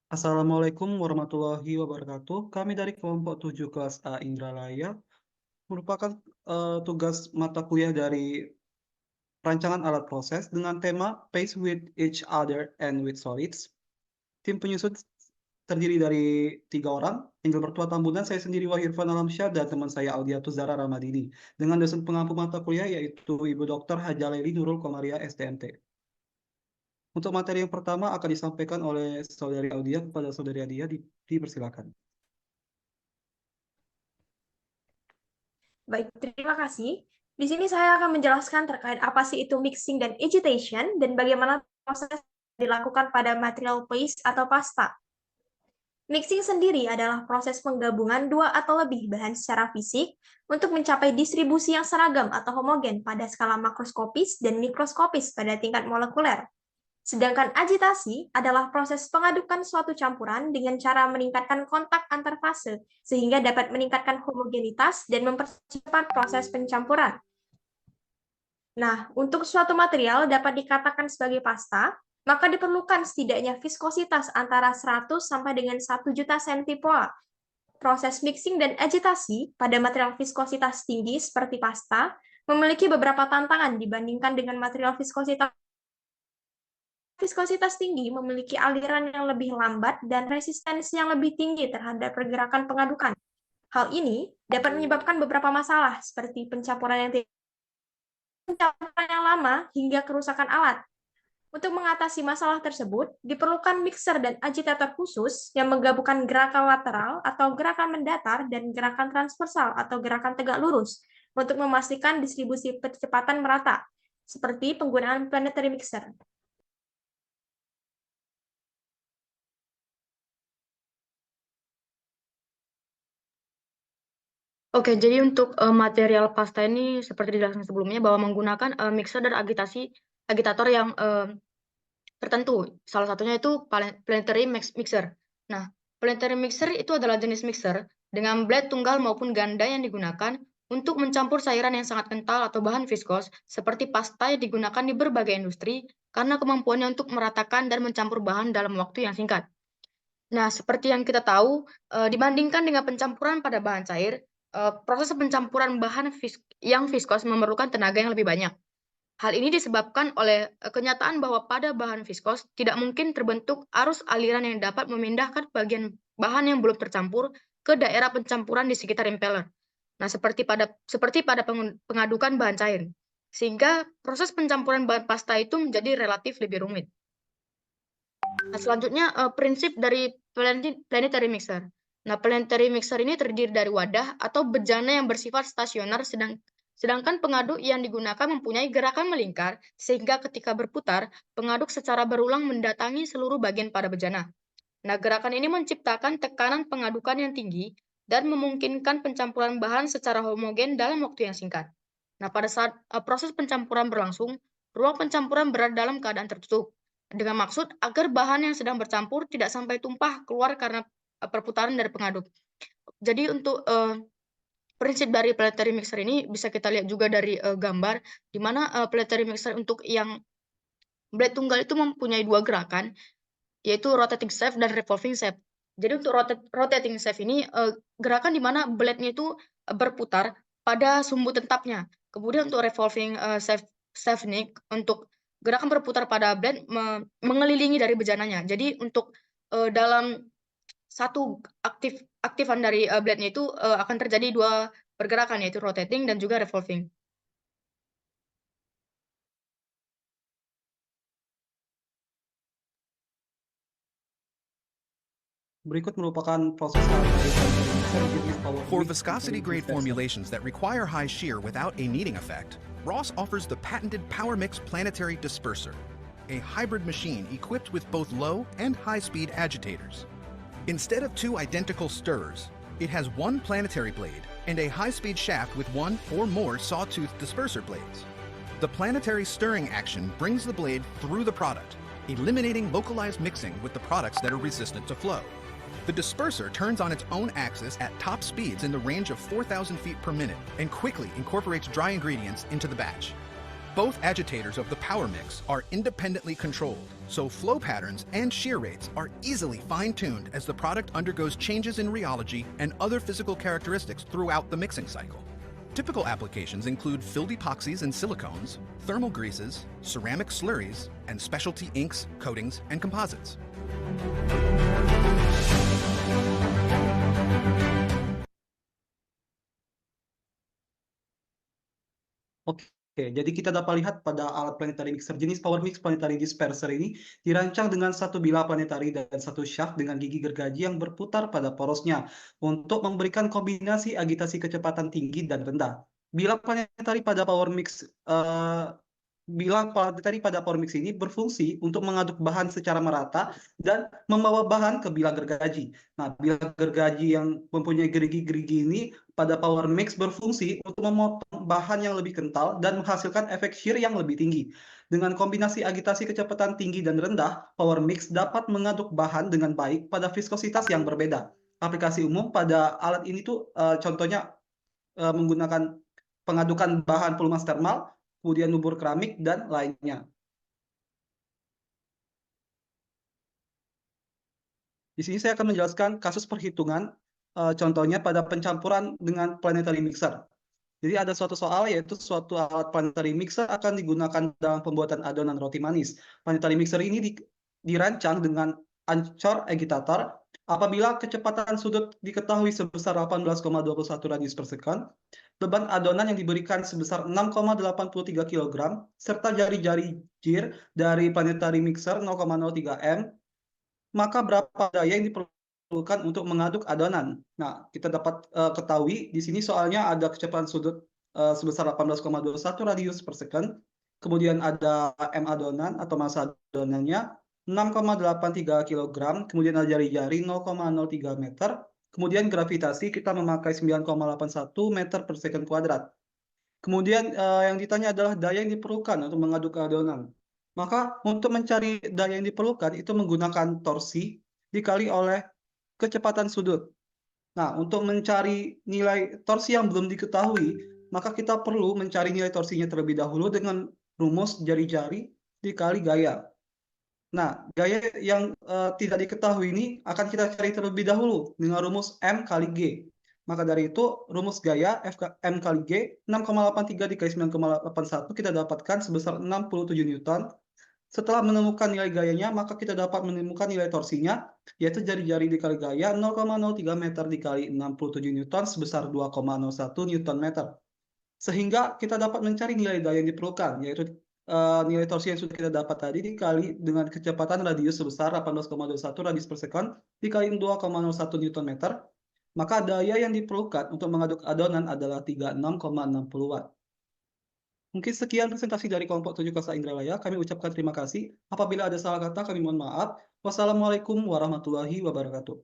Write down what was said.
Assalamualaikum warahmatullahi wabarakatuh. Kami dari kelompok 7 kelas A Indralaya merupakan tugas mata kuliah dari rancangan alat proses dengan tema Pace with each other and with solids. Tim penyusun terdiri dari 3 orang, Angel Mertua Tambunan, saya sendiri Wahyu Irfan Alamsyah, dan teman saya Audiatus Zara Ramadini, dengan dosen pengampu mata kuliah yaitu Ibu Dr. Hajaleli Nurul Komaria STMT. Untuk materi yang pertama akan disampaikan oleh Saudari Audia kepada Saudari Adia, dipersilakan. Baik, terima kasih. Di sini saya akan menjelaskan terkait apa sih itu mixing dan agitation dan bagaimana proses dilakukan pada material paste atau pasta. Mixing sendiri adalah proses penggabungan dua atau lebih bahan secara fisik untuk mencapai distribusi yang seragam atau homogen pada skala makroskopis dan mikroskopis pada tingkat molekuler. Sedangkan agitasi adalah proses pengadukan suatu campuran dengan cara meningkatkan kontak antar fase, sehingga dapat meningkatkan homogenitas dan mempercepat proses pencampuran. Nah, untuk suatu material dapat dikatakan sebagai pasta, maka diperlukan setidaknya viskositas antara 100 sampai dengan 1 juta centipoa. Proses mixing dan agitasi pada material viskositas tinggi seperti pasta memiliki beberapa tantangan dibandingkan dengan material viskositas tinggi memiliki aliran yang lebih lambat dan resistensi yang lebih tinggi terhadap pergerakan pengadukan. Hal ini dapat menyebabkan beberapa masalah seperti pencampuran yang lama hingga kerusakan alat. Untuk mengatasi masalah tersebut, diperlukan mixer dan agitator khusus yang menggabungkan gerakan lateral atau gerakan mendatar dan gerakan transversal atau gerakan tegak lurus untuk memastikan distribusi percepatan merata, seperti penggunaan planetary mixer. Oke, jadi untuk material pasta ini seperti dijelaskan sebelumnya bahwa menggunakan mixer dan agitator yang tertentu. Salah satunya itu planetary mixer. Nah, planetary mixer itu adalah jenis mixer dengan blade tunggal maupun ganda yang digunakan untuk mencampur cairan yang sangat kental atau bahan viskos seperti pasta yang digunakan di berbagai industri karena kemampuannya untuk meratakan dan mencampur bahan dalam waktu yang singkat. Nah, seperti yang kita tahu, dibandingkan dengan pencampuran pada bahan cair, proses pencampuran bahan yang viskos memerlukan tenaga yang lebih banyak. Hal ini disebabkan oleh kenyataan bahwa pada bahan viskos tidak mungkin terbentuk arus aliran yang dapat memindahkan bagian bahan yang belum tercampur ke daerah pencampuran di sekitar impeller. Nah, seperti pada pengadukan bahan cair. Sehingga proses pencampuran bahan pasta itu menjadi relatif lebih rumit. Nah, selanjutnya prinsip dari planetary mixer. Nah, planetary mixer ini terdiri dari wadah atau bejana yang bersifat stasioner, sedangkan pengaduk yang digunakan mempunyai gerakan melingkar, sehingga ketika berputar, pengaduk secara berulang mendatangi seluruh bagian pada bejana. Nah, gerakan ini menciptakan tekanan pengadukan yang tinggi dan memungkinkan pencampuran bahan secara homogen dalam waktu yang singkat. Nah, pada saat proses pencampuran berlangsung, ruang pencampuran berada dalam keadaan tertutup, dengan maksud agar bahan yang sedang bercampur tidak sampai tumpah keluar karena perputaran dari pengaduk. Jadi untuk prinsip dari planetary mixer ini bisa kita lihat juga dari gambar, di mana planetary mixer untuk yang blade tunggal itu mempunyai dua gerakan, yaitu rotating shaft dan revolving shaft. Jadi untuk rotating shaft ini gerakan di mana blade-nya itu berputar pada sumbu tetapnya. Kemudian untuk revolving shaft ini untuk gerakan berputar pada blade mengelilingi dari bejananya. Jadi untuk dalam satu aktifan dari blade-nya itu akan terjadi dua pergerakan, yaitu rotating dan juga revolving. Berikut merupakan proses algoritma For viscosity-grade formulations that require high shear without a kneading effect, Ross offers the patented PowerMix Planetary Disperser, a hybrid machine equipped with both low and high-speed agitators. Instead of two identical stirrers, it has one planetary blade and a high-speed shaft with one or more sawtooth disperser blades. The planetary stirring action brings the blade through the product, eliminating localized mixing with the products that are resistant to flow. The disperser turns on its own axis at top speeds in the range of 4,000 feet per minute and quickly incorporates dry ingredients into the batch. Both agitators of the power mix are independently controlled, so flow patterns and shear rates are easily fine-tuned as the product undergoes changes in rheology and other physical characteristics throughout the mixing cycle. Typical applications include filled epoxies and silicones, thermal greases, ceramic slurries, and specialty inks, coatings, and composites. Oke, jadi kita dapat lihat pada alat planetary mixer jenis Power Mix Planetary Disperser ini dirancang dengan satu bilah planetary dan satu shaft dengan gigi gergaji yang berputar pada porosnya untuk memberikan kombinasi agitasi kecepatan tinggi dan rendah. Bilah planetary pada Power Mix bilah planetary pada Power Mix ini berfungsi untuk mengaduk bahan secara merata dan membawa bahan ke bilah gergaji. Nah, bilah gergaji yang mempunyai gerigi-gerigi ini pada Power Mix berfungsi untuk memotong bahan yang lebih kental dan menghasilkan efek shear yang lebih tinggi. Dengan kombinasi agitasi kecepatan tinggi dan rendah, Power Mix dapat mengaduk bahan dengan baik pada viskositas yang berbeda. Aplikasi umum pada alat ini tuh contohnya menggunakan pengadukan bahan pelumas termal, kemudian lumpur keramik, dan lainnya. Di sini saya akan menjelaskan kasus perhitungan, contohnya pada pencampuran dengan planetary mixer. Jadi ada suatu soal, yaitu suatu alat planetary mixer akan digunakan dalam pembuatan adonan roti manis. Planetary mixer ini dirancang dengan ancor agitator apabila kecepatan sudut diketahui sebesar 18,21 radius per second, beban adonan yang diberikan sebesar 6,83 kg, serta jari-jari jir dari planetary mixer 0,03 M, maka berapa daya yang diperlukan untuk mengaduk adonan. Nah, kita dapat ketahui di sini soalnya ada kecepatan sudut sebesar 18,21 radius per second, kemudian ada M adonan atau massa adonannya 6,83 kg, kemudian ada jari-jari 0,03 meter, kemudian gravitasi kita memakai 9,81 meter per second kuadrat. Kemudian yang ditanya adalah daya yang diperlukan untuk mengaduk adonan. Maka untuk mencari daya yang diperlukan itu menggunakan torsi dikali oleh kecepatan sudut. Nah, untuk mencari nilai torsi yang belum diketahui, maka kita perlu mencari nilai torsinya terlebih dahulu dengan rumus jari-jari dikali gaya. Nah, gaya yang tidak diketahui ini akan kita cari terlebih dahulu dengan rumus M kali G. Maka dari itu, rumus gaya M kali G 6,83 dikali 9,81 kita dapatkan sebesar 67 Newton. Setelah menemukan nilai gayanya, maka kita dapat menemukan nilai torsinya, yaitu jari-jari dikali gaya 0,03 meter dikali 67 Newton sebesar 2,01 Newton meter. Sehingga kita dapat mencari nilai daya yang diperlukan, yaitu nilai torsi yang sudah kita dapat tadi dikali dengan kecepatan radius sebesar 18,21 radius per second dikali 2,01 Newton meter, maka daya yang diperlukan untuk mengaduk adonan adalah 36,60 Watt. Mungkin sekian presentasi dari kelompok 7 kelas A Indralaya. Kami ucapkan terima kasih. Apabila ada salah kata, kami mohon maaf. Wassalamualaikum warahmatullahi wabarakatuh.